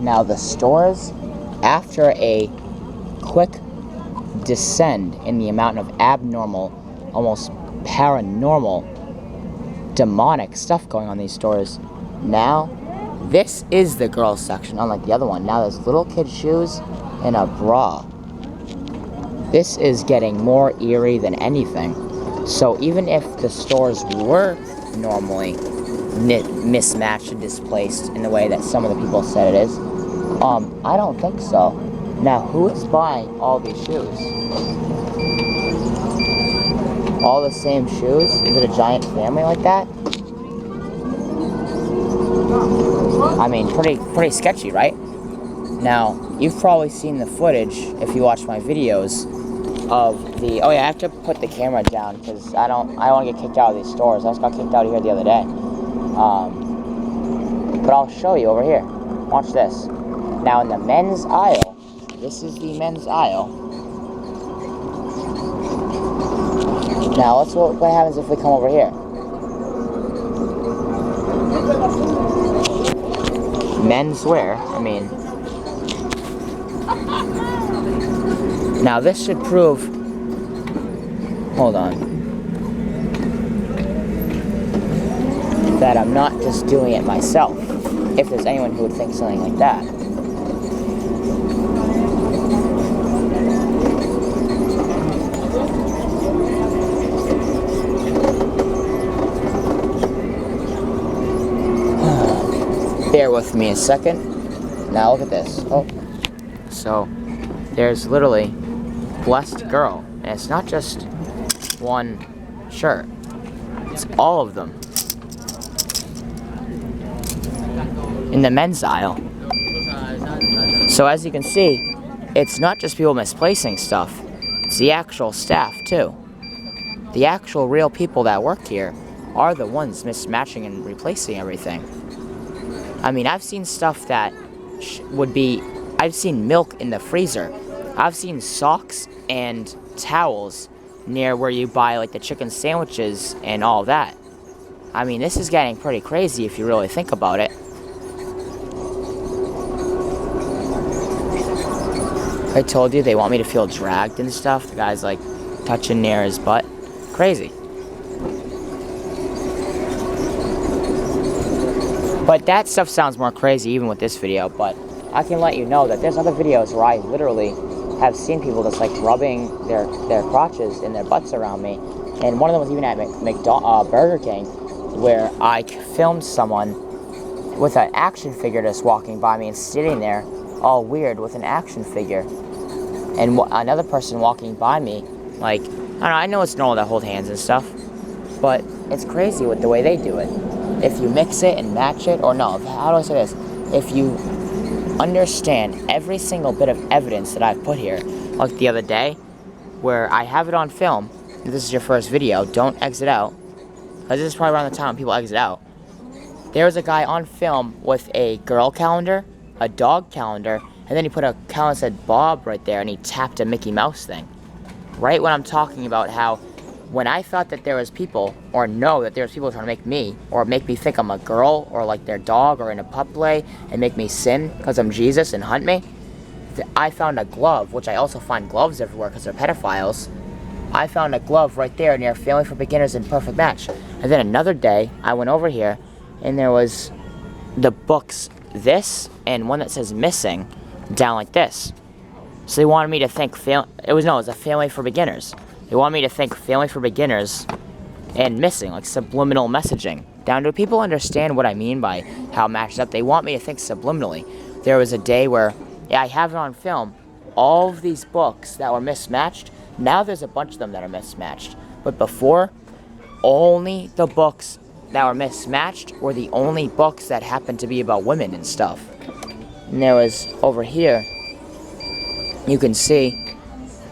Now the stores, after a quick descend in the amount of abnormal, almost paranormal, demonic stuff going on in these stores, now this is the girls section, unlike the other one. Now there's little kid shoes and a bra. This is getting more eerie than anything. So even if the stores were normally mismatched and displaced in the way that some of the people said it is, I don't think so. Now, who is buying all these shoes? All the same shoes? Is it a giant family like that? I mean, pretty sketchy, right? Now, you've probably seen the footage, if you watch my videos, of the... Oh yeah, I have to put the camera down, because I don't want to get kicked out of these stores. I just got kicked out of here the other day. But I'll show you over here. Watch this. Now, in the men's aisle, this is the men's aisle. Now, let's what happens if we come over here. Menswear, I mean... Now, this should prove... Hold on. That I'm not just doing it myself. If there's anyone who would think something like that. Bear with me a second. Now look at this. Oh. So, there's literally Blessed Girl. And it's not just one shirt. It's all of them. In the men's aisle. So as you can see, it's not just people misplacing stuff. It's the actual staff too. The actual real people that work here are the ones mismatching and replacing everything. I mean, I've seen stuff that would be... I've seen milk in the freezer. I've seen socks and towels near where you buy like the chicken sandwiches and all that. I mean, this is getting pretty crazy if you really think about it. I told you they want me to feel dragged and stuff. The guy's like touching near his butt. Crazy. But that stuff sounds more crazy even with this video, but I can let you know that there's other videos where I literally have seen people just like rubbing their crotches and their butts around me. And one of them was even at Burger King, where I filmed someone with an action figure just walking by me and sitting there all weird with an action figure. And another person walking by me, like, I don't know, I know it's normal to hold hands and stuff, but it's crazy with the way they do it. If you mix it and match it, or no, how do I say this? If you understand every single bit of evidence that I've put here, like the other day, where I have it on film, if this is your first video, don't exit out, because this is probably around the time people exit out. There was a guy on film with a girl calendar, a dog calendar, and then he put a calendar that said Bob right there, and he tapped a Mickey Mouse thing. Right when I'm talking about how when I thought that there was people, or know that there was people trying to make me, or make me think I'm a girl, or like their dog, or in a pup play, and make me sin because I'm Jesus and hunt me, I found a glove, which I also find gloves everywhere because they're pedophiles. I found a glove right there near Family for Beginners and Perfect Match. And then another day, I went over here, and there was the books, this, and one that says missing, down like this. So they wanted me to think, it was a Family for Beginners. They want me to think Family for Beginners and missing, like subliminal messaging. Now, do people understand what I mean by how it matches up? They want me to think subliminally. There was a day where, yeah, I have it on film, all of these books that were mismatched, now there's a bunch of them that are mismatched. But before, only the books that were mismatched were the only books that happened to be about women and stuff. And there was, over here, you can see,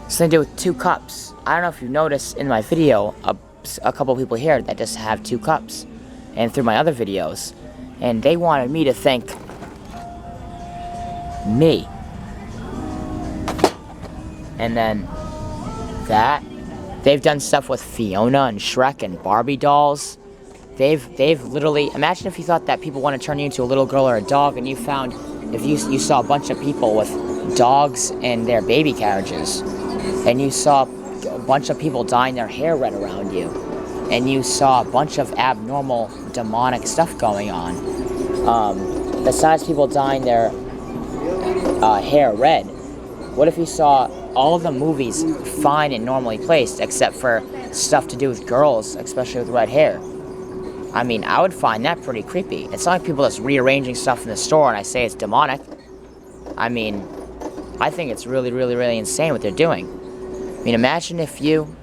something to do with 2 cups. I don't know if you've noticed in my video, a couple people here that just have 2 cups. And through my other videos. And they wanted me to think me. And then that. They've done stuff with Fiona and Shrek and Barbie dolls. They've literally, imagine if you thought that people want to turn you into a little girl or a dog and you found if you saw a bunch of people with dogs in their baby carriages, and you saw a bunch of people dyeing their hair red around you, and you saw a bunch of abnormal demonic stuff going on, besides people dyeing their hair red, what if you saw all of the movies fine and normally placed except for stuff to do with girls, especially with red hair? I mean, I would find that pretty creepy. It's not like people just rearranging stuff in the store and I say it's demonic. I mean, I think it's really, really, really insane what they're doing. I mean, imagine if you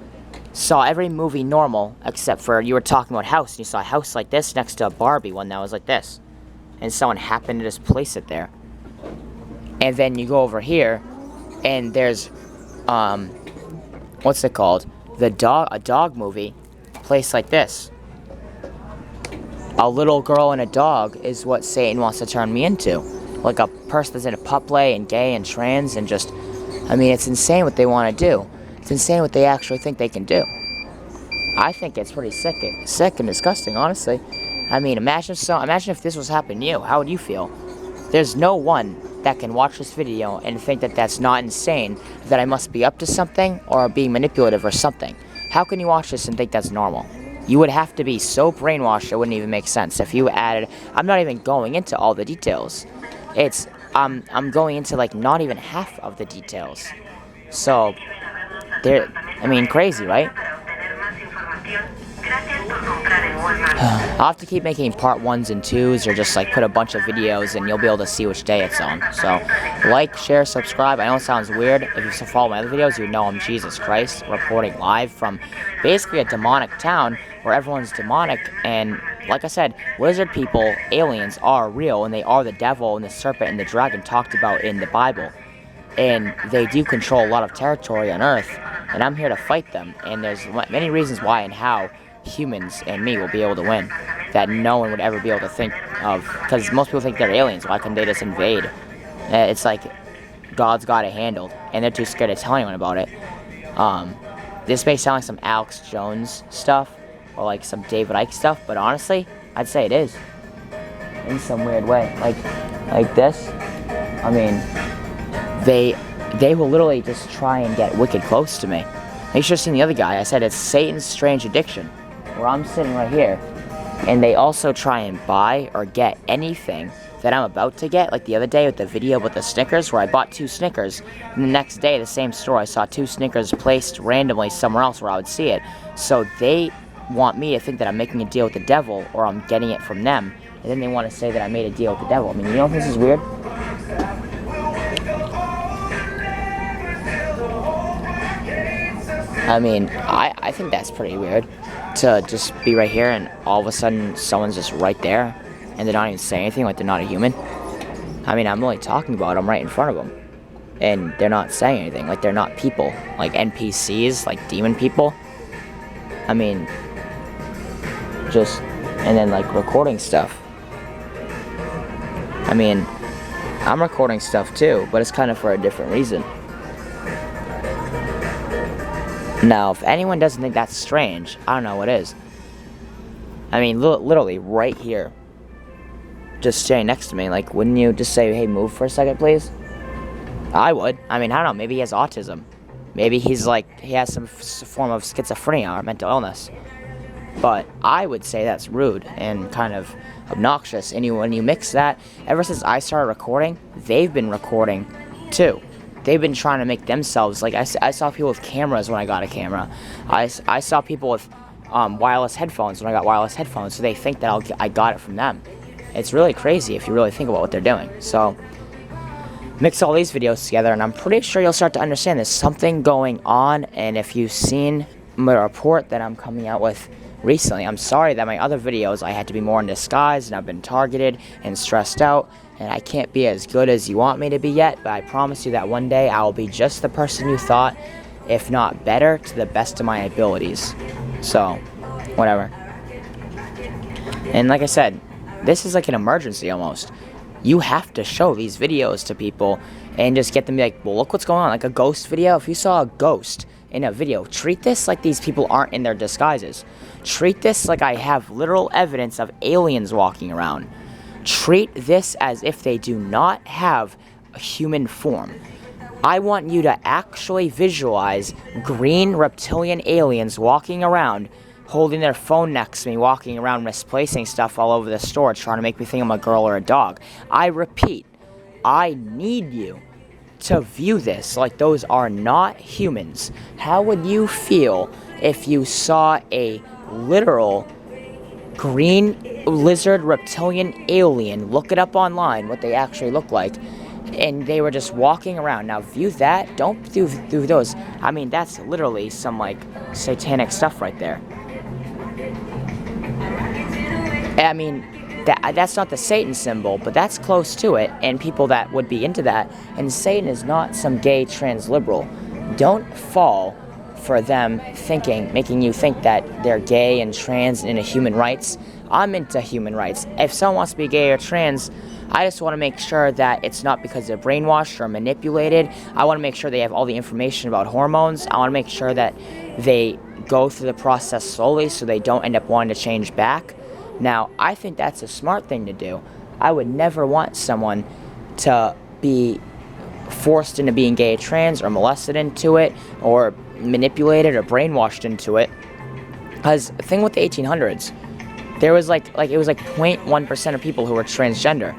saw every movie normal except for you were talking about a house, and you saw a house like this next to a Barbie one that was like this, and someone happened to just place it there. And then you go over here, and there's, what's it called? A dog movie placed like this. A little girl and a dog is what Satan wants to turn me into. Like a person that's into pup play and gay and trans and just, I mean, it's insane what they want to do. It's insane what they actually think they can do. I think it's pretty sick and disgusting, honestly. I mean, imagine if this was happening to you. How would you feel? There's no one that can watch this video and think that that's not insane, that I must be up to something or being manipulative or something. How can you watch this and think that's normal? You would have to be so brainwashed it wouldn't even make sense. If you added, I'm not even going into all the details. I'm going into like not even half of the details. So, I mean, crazy, right? I'll have to keep making part 1s and 2s, or just like put a bunch of videos and you'll be able to see which day it's on. So, like, share, subscribe. I know it sounds weird. If you follow my other videos, you know I'm Jesus Christ, reporting live from basically a demonic town where everyone's demonic. And like I said, lizard people, aliens, are real, and they are the devil and the serpent and the dragon talked about in the Bible. And they do control a lot of territory on Earth, and I'm here to fight them. And there's many reasons why and how humans and me will be able to win that no one would ever be able to think of, because most people think they're aliens. Why couldn't they just invade? It's like God's got it handled, and they're too scared to tell anyone about it. This may sound like some Alex Jones stuff or like some David Icke stuff, but honestly, I'd say it is in some weird way. Like this. I mean, they will literally just try and get wicked close to me. You should have seen the other guy. I said it's Satan's strange addiction, where I'm sitting right here, and they also try and buy or get anything that I'm about to get. Like the other day with the video with the Snickers, where I bought 2 Snickers, and the next day, the same store, I saw 2 Snickers placed randomly somewhere else where I would see it. So they want me to think that I'm making a deal with the devil, or I'm getting it from them, and then they want to say that I made a deal with the devil. I mean, you know if this is weird? I mean, I think that's pretty weird, to just be right here and all of a sudden someone's just right there and they're not even saying anything, like they're not a human. I mean, I'm only talking about them right in front of them and they're not saying anything, like they're not people, like NPCs, like demon people. I mean, just, and then like recording stuff. I mean, I'm recording stuff too, but it's kind of for a different reason. Now, if anyone doesn't think that's strange, I don't know what is. I mean, literally right here, just standing next to me, like, wouldn't you just say, hey, move for a second, please? I would. I mean, I don't know, maybe he has autism. Maybe he's like, he has some form of schizophrenia or mental illness. But I would say that's rude and kind of obnoxious. And when you mix that, ever since I started recording, they've been recording too. They've been trying to make themselves, like, I saw people with cameras when I got a camera. I saw people with wireless headphones when I got wireless headphones, so they think that I got it from them. It's really crazy if you really think about what they're doing. So, mix all these videos together, and I'm pretty sure you'll start to understand there's something going on. And if you've seen my report that I'm coming out with recently, I'm sorry that my other videos, I had to be more in disguise, and I've been targeted and stressed out. And I can't be as good as you want me to be yet, but I promise you that one day I will be just the person you thought, if not better, to the best of my abilities. So, whatever. And like I said, this is like an emergency almost. You have to show these videos to people and just get them to be like, well, look what's going on. Like a ghost video. If you saw a ghost in a video, treat this like these people aren't in their disguises. Treat this like I have literal evidence of aliens walking around. treat this as if they do not have a human form. I want you to actually visualize green reptilian aliens walking around, holding their phone next to me, walking around misplacing stuff all over the store, trying to make me think I'm a girl or a dog. I repeat, I need you to view this like those are not humans. How would you feel if you saw a literal green lizard reptilian alien? Look it up online, what they actually look like. And they were just walking around. Now view that. Don't view those. I mean, that's literally some like satanic stuff right there. I mean, that's not the Satan symbol, but that's close to it, and people that would be into that. And Satan is not some gay trans liberal. Don't fall for them making you think that they're gay and trans and into human rights. I'm into human rights. If someone wants to be gay or trans, I just want to make sure that it's not because they're brainwashed or manipulated. I want to make sure they have all the information about hormones. I want to make sure that they go through the process slowly so they don't end up wanting to change back. Now, I think that's a smart thing to do. I would never want someone to be forced into being gay or trans or molested into it or manipulated or brainwashed into it. Because the thing with the 1800s, there was it was 0.1% of people who were transgender.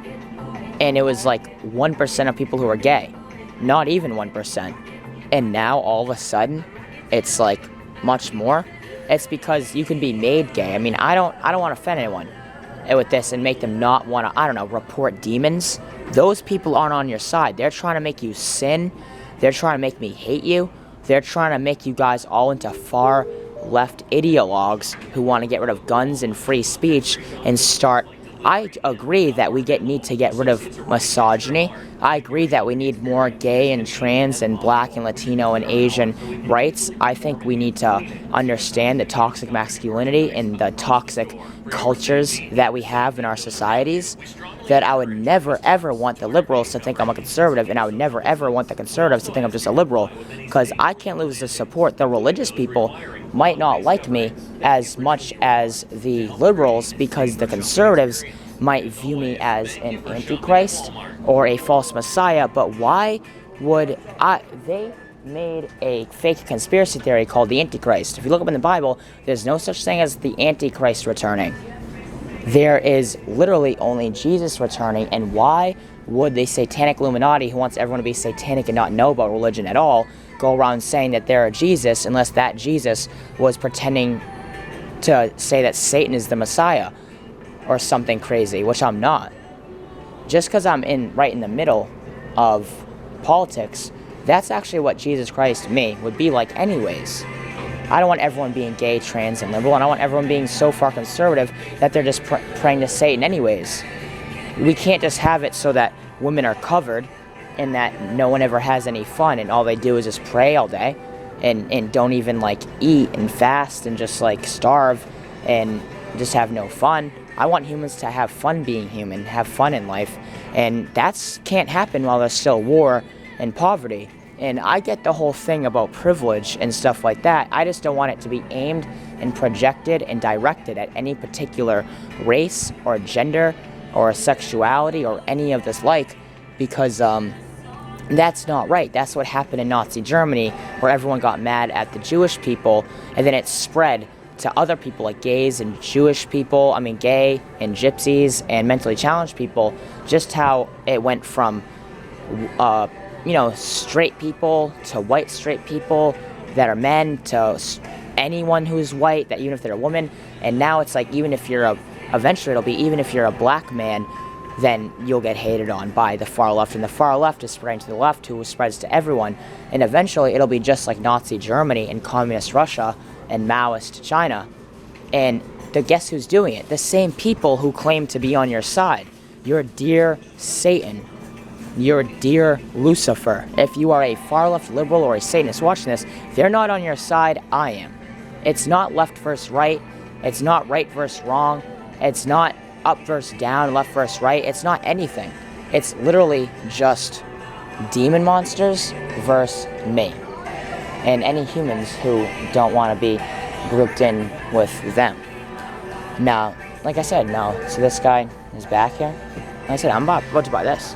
And it was 1% of people who were gay. Not even 1%. And now, all of a sudden, it's much more. It's because you can be made gay. I mean, I don't want to offend anyone with this and make them not want to, report demons. Those people aren't on your side. They're trying to make you sin. They're trying to make me hate you. They're trying to make you guys all into far left ideologues who want to get rid of guns and free speech and start. I agree that we need to get rid of misogyny. I agree that we need more gay and trans and black and Latino and Asian rights. I think we need to understand the toxic masculinity and the toxic cultures that we have in our societies. That I would never ever want the liberals to think I'm a conservative, and I would never ever want the conservatives to think I'm just a liberal, because I can't lose the support. The religious people might not like me as much as the liberals, because the conservatives might view me as an antichrist or a false messiah. But why would they made a fake conspiracy theory called the Antichrist. If you look up in the Bible, there's no such thing as the Antichrist returning. There is literally only Jesus returning. And why would the satanic Illuminati, who wants everyone to be satanic and not know about religion at all, go around saying that they're a Jesus, unless that Jesus was pretending to say that Satan is the Messiah or something crazy, which I'm not. Just because I'm right in the middle of politics, that's actually what Jesus Christ to me would be like anyways. I don't want everyone being gay, trans, and liberal, and I want everyone being so far conservative that they're just praying to Satan anyways. We can't just have it so that women are covered and that no one ever has any fun and all they do is just pray all day and don't even eat and fast and just starve and just have no fun. I want humans to have fun being human, have fun in life, and that can't happen while there's still war and poverty. And I get the whole thing about privilege and stuff like that. I just don't want it to be aimed and projected and directed at any particular race or gender or sexuality or any of this because that's not right. That's what happened in Nazi Germany, where everyone got mad at the Jewish people, and then it spread to other people like gays and Jewish people, gay and gypsies and mentally challenged people, just how it went from straight people to white straight people that are men to anyone who's white, that even if they're a woman. And now it's even if you're even if you're a black man, then you'll get hated on by the far left, and the far left is spreading to the left, who spreads to everyone, and eventually it'll be just like Nazi Germany and communist Russia and Maoist China. And guess who's doing it? The same people who claim to be on your side. Your dear Satan. Your dear Lucifer. If you are a far-left liberal or a Satanist watching this, they're not on your side, I am. It's not left versus right. It's not right versus wrong. It's not up versus down, left versus right. It's not anything. It's literally just demon monsters versus me. And any humans who don't want to be grouped in with them. Now, like I said, so this guy his back here. And I said, I'm about to buy this.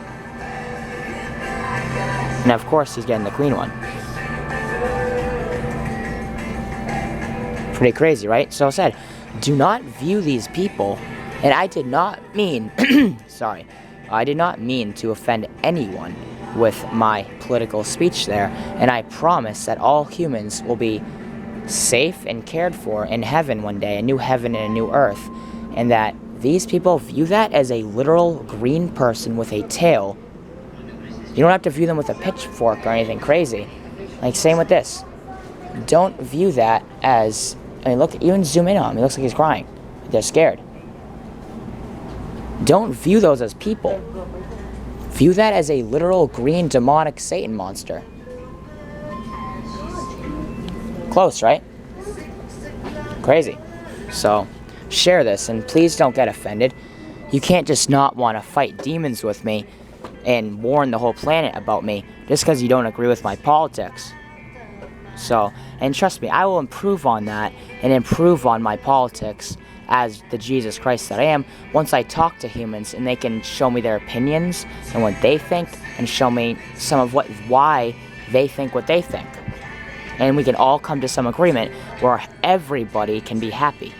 And of course, he's getting the queen one. Pretty crazy, right? So I said, do not view these people, and I did not mean, sorry, I did not mean to offend anyone with my political speech there, and I promise that all humans will be safe and cared for in heaven one day, a new heaven and a new earth, and that these people view that as a literal green person with a tail. You don't have to view them with a pitchfork or anything crazy. Like, same with this. Don't view that as, I mean, look, even zoom in on him. He looks like he's crying. They're scared. Don't view those as people. View that as a literal green demonic Satan monster. Close, right? Crazy. So, share this, and please don't get offended. You can't just not want to fight demons with me and warn the whole planet about me just because you don't agree with my politics. So, and trust me, I will improve on that and improve on my politics as the Jesus Christ that I am once I talk to humans and they can show me their opinions and what they think and show me some of why they think what they think. And we can all come to some agreement where everybody can be happy.